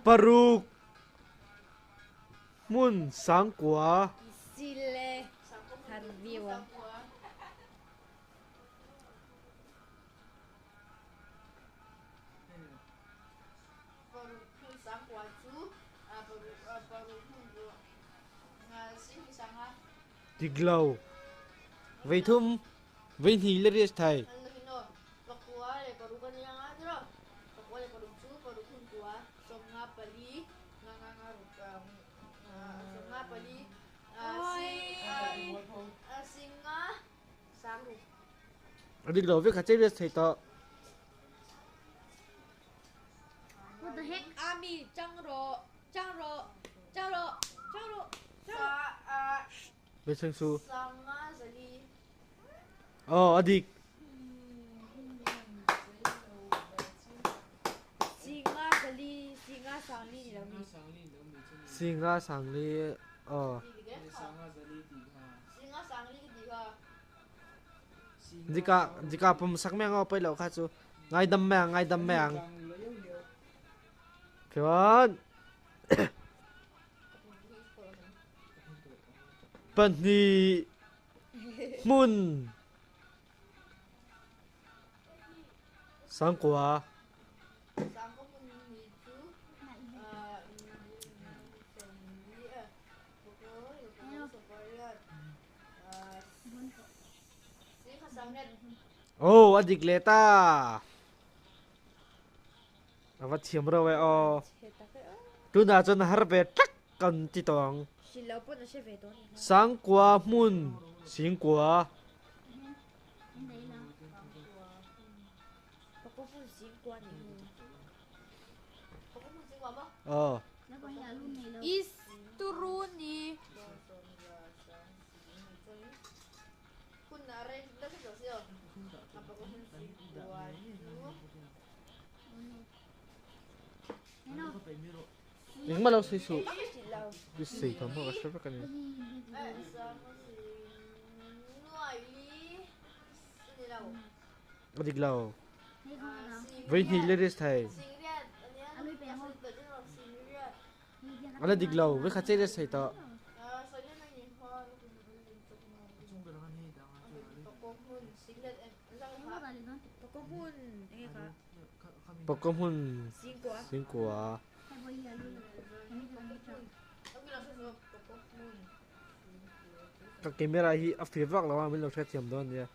paruk mun sang quả Sile Harvio tiglau vậy thum vậy thì lấy thầy tiglau với khát chơi thầy to What the heck? Ami Changro Changro Changro Changro với sang su adik Singa Sali Singa Sali ni lami singa sang li jika pemasak meng apa lo khát su ngay đâm meng kawan Pani mun sang quả adik leta awat siam rawe tu na chon harbe tak kan ti tong Silau pun na chef ito ni sang quả mun sing quả Hindi lang. Pagpupun singkwan ni Napahiya lunay lang. Is turuni Ano? yang malau sisu Silau bisa kamu kasih apa kan ya adik lau Hindi ko alam. vậy thì lấy thầy Aloy pa mo. ala adik lau với khát chơi thầy to Ano ba rin doon? Pagpupun Ini ka Pokemon Singkwa sing quả Ay, boy, halo lang. Hindi ko lang ito. cái camera hi áp phía vác là mình lo thét tiệm đó nha